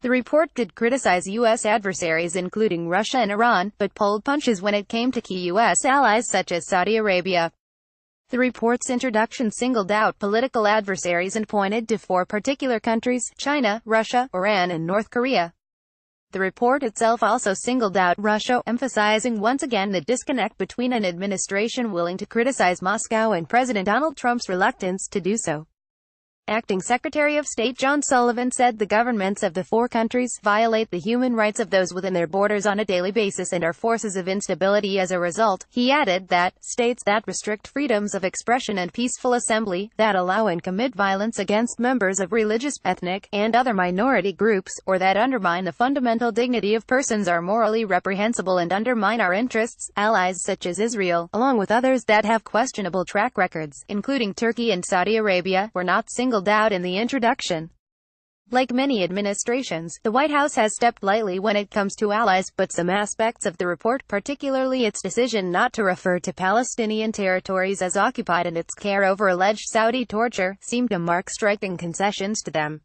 The report did criticize U.S. adversaries including Russia and Iran, but pulled punches when it came to key U.S. allies such as Saudi Arabia. The report's introduction singled out political adversaries and pointed to 4 particular countries: China, Russia, Iran, and North Korea. The report itself also singled out Russia, emphasizing once again the disconnect between an administration willing to criticize Moscow and President Donald Trump's reluctance to do so. Acting Secretary of State John Sullivan said the governments of the 4 countries violate the human rights of those within their borders on a daily basis and are forces of instability as a result. He added that states that restrict freedoms of expression and peaceful assembly, that allow and commit violence against members of religious, ethnic, and other minority groups, or that undermine the fundamental dignity of persons are morally reprehensible and undermine our interests. Allies such as Israel, along with others that have questionable track records, including Turkey and Saudi Arabia, were not singled out in the introduction. Like many administrations, the White House has stepped lightly when it comes to allies, but some aspects of the report, particularly its decision not to refer to Palestinian territories as occupied and its care over alleged Saudi torture, seem to mark striking concessions to them.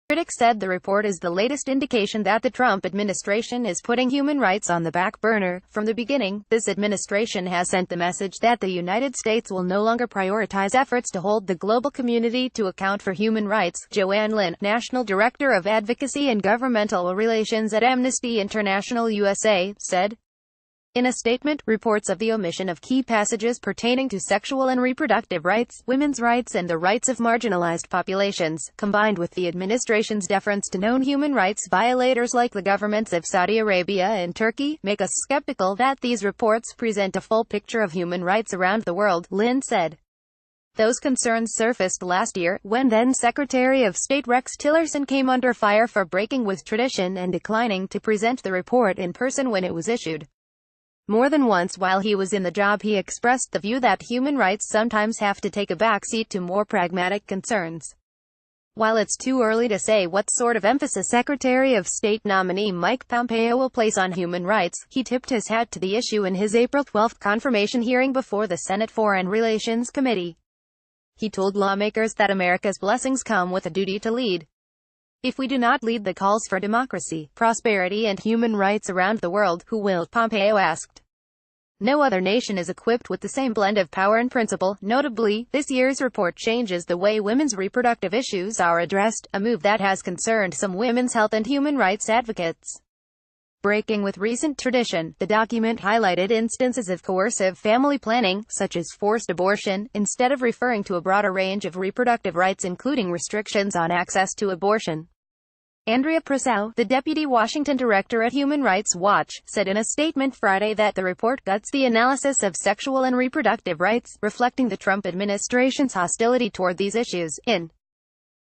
Critics said the report is the latest indication that the Trump administration is putting human rights on the back burner. From the beginning, this administration has sent the message that the United States will no longer prioritize efforts to hold the global community to account for human rights. Joanne Lynn, National Director of Advocacy and Governmental Relations at Amnesty International USA, said in a statement, reports of the omission of key passages pertaining to sexual and reproductive rights, women's rights and the rights of marginalized populations, combined with the administration's deference to known human rights violators like the governments of Saudi Arabia and Turkey, make us skeptical that these reports present a full picture of human rights around the world, Lynn said. Those concerns surfaced last year, when then-Secretary of State Rex Tillerson came under fire for breaking with tradition and declining to present the report in person when it was issued. More than once while he was in the job he expressed the view that human rights sometimes have to take a backseat to more pragmatic concerns. While it's too early to say what sort of emphasis Secretary of State nominee Mike Pompeo will place on human rights, he tipped his hat to the issue in his April 12 confirmation hearing before the Senate Foreign Relations Committee. He told lawmakers that America's blessings come with a duty to lead. If we do not lead the calls for democracy, prosperity and human rights around the world, who will? Pompeo asked. No other nation is equipped with the same blend of power and principle. Notably, this year's report changes the way women's reproductive issues are addressed, a move that has concerned some women's health and human rights advocates. Breaking with recent tradition, the document highlighted instances of coercive family planning, such as forced abortion, instead of referring to a broader range of reproductive rights including restrictions on access to abortion. Andrea Purcell, the deputy Washington director at Human Rights Watch, said in a statement Friday that the report guts the analysis of sexual and reproductive rights, reflecting the Trump administration's hostility toward these issues. In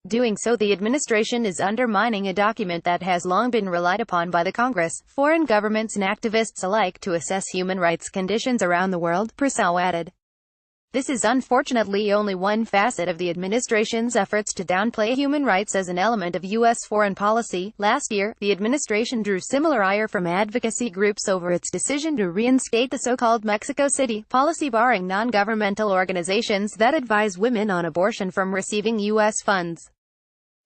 doing so, the administration is undermining a document that has long been relied upon by the Congress, foreign governments and activists alike to assess human rights conditions around the world, Purcell added. This is unfortunately only one facet of the administration's efforts to downplay human rights as an element of U.S. foreign policy. Last year, the administration drew similar ire from advocacy groups over its decision to reinstate the so-called Mexico City policy barring non-governmental organizations that advise women on abortion from receiving U.S. funds.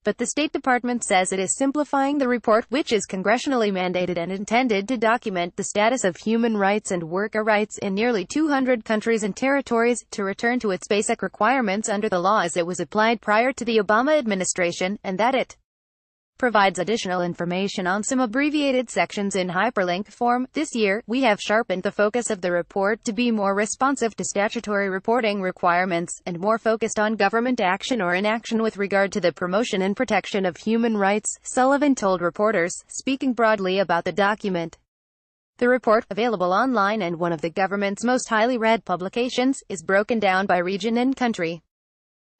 But the State Department says it is simplifying the report, which is congressionally mandated and intended to document the status of human rights and worker rights in nearly 200 countries and territories, to return to its basic requirements under the law as it was applied prior to the Obama administration, and that it provides additional information on some abbreviated sections in hyperlink form. This year, we have sharpened the focus of the report to be more responsive to statutory reporting requirements, and more focused on government action or inaction with regard to the promotion and protection of human rights, Sullivan told reporters, speaking broadly about the document. The report, available online and one of the government's most highly read publications, is broken down by region and country.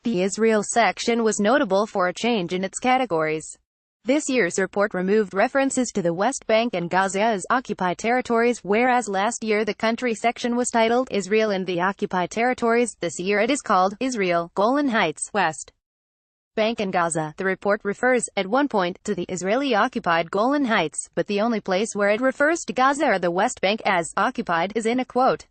The Israel section was notable for a change in its categories. This year's report removed references to the West Bank and Gaza as occupied territories, whereas last year the country section was titled Israel and the Occupied Territories. This year it is called Israel, Golan Heights, West Bank and Gaza. The report refers, at one point, to the Israeli-occupied Golan Heights, but the only place where it refers to Gaza or the West Bank as occupied is in a quote.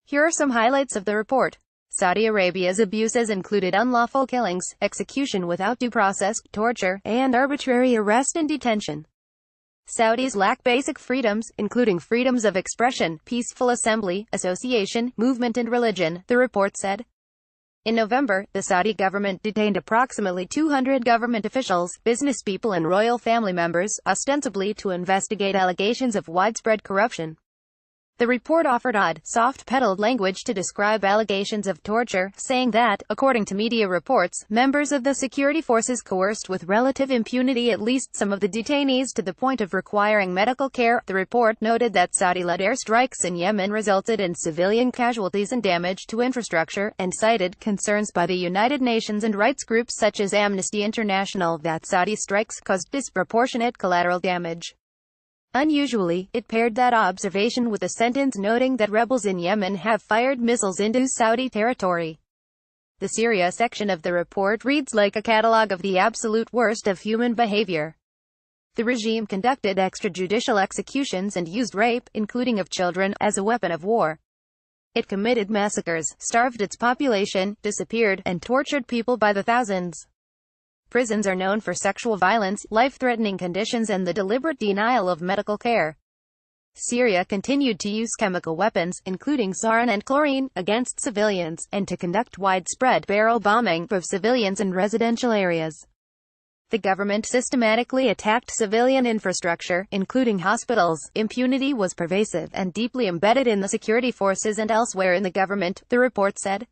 Here are some highlights of the report. Saudi Arabia's abuses included unlawful killings, execution without due process, torture, and arbitrary arrest and detention. Saudis lack basic freedoms, including freedoms of expression, peaceful assembly, association, movement and religion, the report said. In November, the Saudi government detained approximately 200 government officials, businesspeople and royal family members, ostensibly to investigate allegations of widespread corruption. The report offered odd, soft-pedaled language to describe allegations of torture, saying that, according to media reports, members of the security forces coerced with relative impunity at least some of the detainees to the point of requiring medical care. The report noted that Saudi-led airstrikes in Yemen resulted in civilian casualties and damage to infrastructure, and cited concerns by the United Nations and rights groups such as Amnesty International that Saudi strikes caused disproportionate collateral damage. Unusually, it paired that observation with a sentence noting that rebels in Yemen have fired missiles into Saudi territory. The Syria section of the report reads like a catalogue of the absolute worst of human behavior. The regime conducted extrajudicial executions and used rape, including of children, as a weapon of war. It committed massacres, starved its population, disappeared, and tortured people by the thousands. Prisons are known for sexual violence, life-threatening conditions and the deliberate denial of medical care. Syria continued to use chemical weapons, including sarin and chlorine, against civilians, and to conduct widespread barrel bombing of civilians and residential areas. The government systematically attacked civilian infrastructure, including hospitals. Impunity was pervasive and deeply embedded in the security forces and elsewhere in the government, the report said.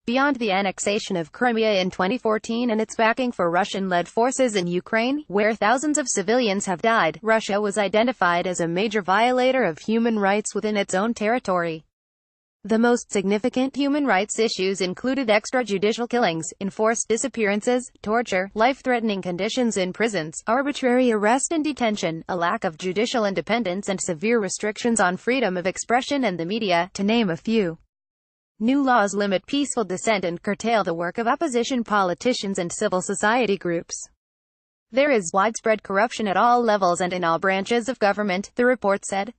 Beyond the annexation of Crimea in 2014 and its backing for Russian-led forces in Ukraine, where thousands of civilians have died, Russia was identified as a major violator of human rights within its own territory. The most significant human rights issues included extrajudicial killings, enforced disappearances, torture, life-threatening conditions in prisons, arbitrary arrest and detention, a lack of judicial independence and severe restrictions on freedom of expression and the media, to name a few. New laws limit peaceful dissent and curtail the work of opposition politicians and civil society groups. There is widespread corruption at all levels and in all branches of government, the report said.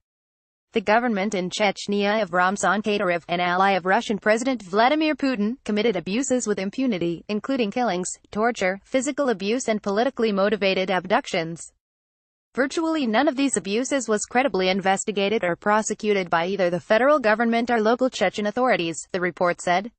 The government in Chechnya of Ramzan Kadyrov, an ally of Russian President Vladimir Putin, committed abuses with impunity, including killings, torture, physical abuse and politically motivated abductions. Virtually none of these abuses was credibly investigated or prosecuted by either the federal government or local Chechen authorities, the report said.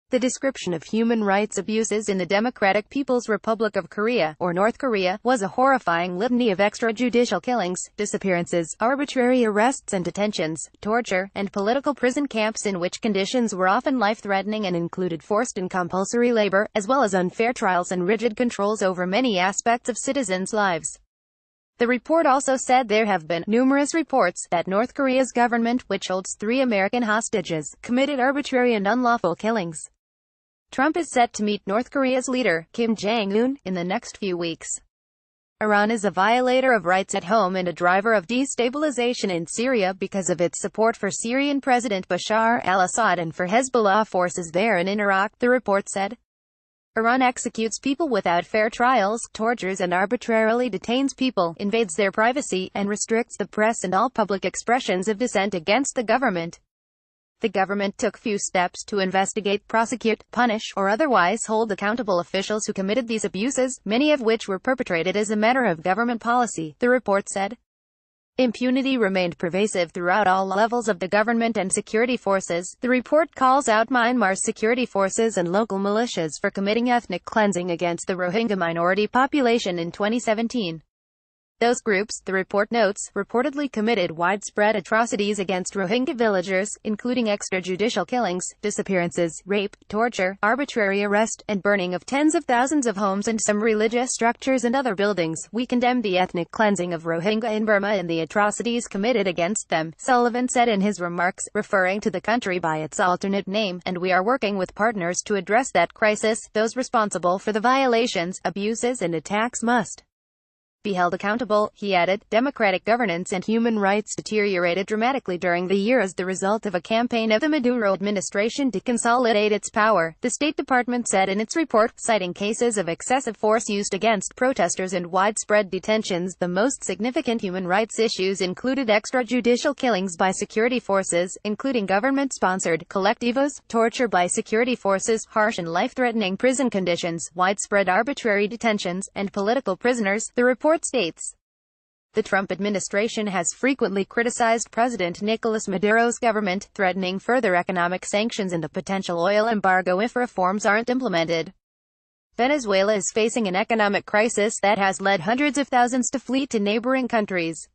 The description of human rights abuses in the Democratic People's Republic of Korea, or North Korea, was a horrifying litany of extrajudicial killings, disappearances, arbitrary arrests and detentions, torture, and political prison camps in which conditions were often life-threatening and included forced and compulsory labor, as well as unfair trials and rigid controls over many aspects of citizens' lives. The report also said there have been numerous reports that North Korea's government, which holds 3 American hostages, committed arbitrary and unlawful killings. Trump is set to meet North Korea's leader, Kim Jong-un, in the next few weeks. Iran is a violator of rights at home and a driver of destabilization in Syria because of its support for Syrian President Bashar al-Assad and for Hezbollah forces there and in Iraq, the report said. Iran executes people without fair trials, tortures and arbitrarily detains people, invades their privacy, and restricts the press and all public expressions of dissent against the government. The government took few steps to investigate, prosecute, punish, or otherwise hold accountable officials who committed these abuses, many of which were perpetrated as a matter of government policy, the report said. Impunity remained pervasive throughout all levels of the government and security forces. The report calls out Myanmar's security forces and local militias for committing ethnic cleansing against the Rohingya minority population in 2017. Those groups, the report notes, reportedly committed widespread atrocities against Rohingya villagers, including extrajudicial killings, disappearances, rape, torture, arbitrary arrest, and burning of tens of thousands of homes and some religious structures and other buildings. We condemn the ethnic cleansing of Rohingya in Burma and the atrocities committed against them, Sullivan said in his remarks, referring to the country by its alternate name, and we are working with partners to address that crisis. Those responsible for the violations, abuses and attacks must be held accountable. He added, democratic governance and human rights deteriorated dramatically during the year as the result of a campaign of the Maduro administration to consolidate its power, the State Department said in its report, citing cases of excessive force used against protesters and widespread detentions. The most significant human rights issues included extrajudicial killings by security forces, including government-sponsored colectivos, torture by security forces, harsh and life-threatening prison conditions, widespread arbitrary detentions, and political prisoners, the report states. The Trump administration has frequently criticized President Nicolas Maduro's government, threatening further economic sanctions and a potential oil embargo if reforms aren't implemented. Venezuela is facing an economic crisis that has led hundreds of thousands to flee to neighboring countries.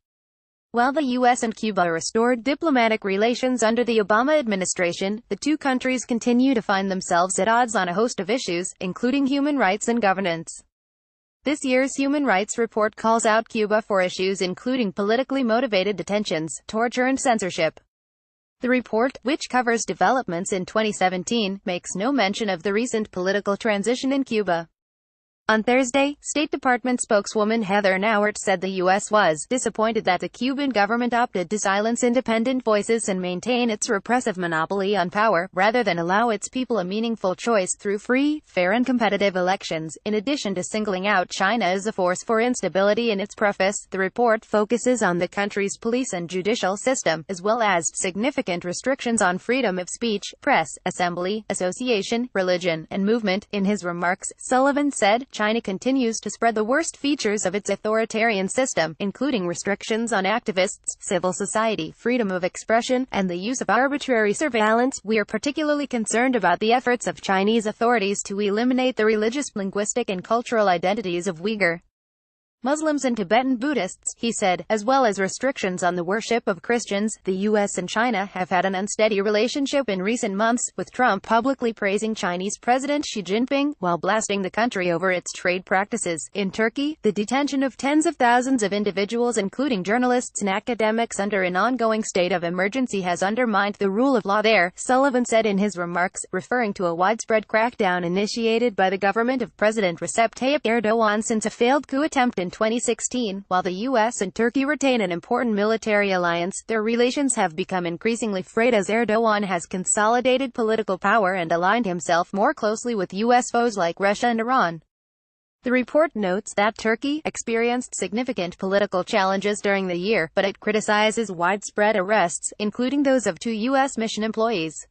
While the U.S. and Cuba restored diplomatic relations under the Obama administration, the two countries continue to find themselves at odds on a host of issues, including human rights and governance. This year's Human Rights Report calls out Cuba for issues including politically motivated detentions, torture and censorship. The report, which covers developments in 2017, makes no mention of the recent political transition in Cuba. On Thursday, State Department spokeswoman Heather Nauert said the U.S. was disappointed that the Cuban government opted to silence independent voices and maintain its repressive monopoly on power, rather than allow its people a meaningful choice through free, fair and competitive elections. In addition to singling out China as a force for instability in its preface, the report focuses on the country's police and judicial system, as well as significant restrictions on freedom of speech, press, assembly, association, religion, and movement. In his remarks, Sullivan said, China continues to spread the worst features of its authoritarian system, including restrictions on activists, civil society, freedom of expression, and the use of arbitrary surveillance. We are particularly concerned about the efforts of Chinese authorities to eliminate the religious, linguistic, and cultural identities of Uyghur Muslims and Tibetan Buddhists, he said, as well as restrictions on the worship of Christians. The U.S. and China have had an unsteady relationship in recent months, with Trump publicly praising Chinese President Xi Jinping, while blasting the country over its trade practices. In Turkey, the detention of tens of thousands of individuals, including journalists and academics, under an ongoing state of emergency has undermined the rule of law there, Sullivan said in his remarks, referring to a widespread crackdown initiated by the government of President Recep Tayyip Erdogan since a failed coup attempt in 2016. While the U.S. and Turkey retain an important military alliance, their relations have become increasingly frayed as Erdogan has consolidated political power and aligned himself more closely with U.S. foes like Russia and Iran. The report notes that Turkey experienced significant political challenges during the year, but it criticizes widespread arrests, including those of two U.S. mission employees.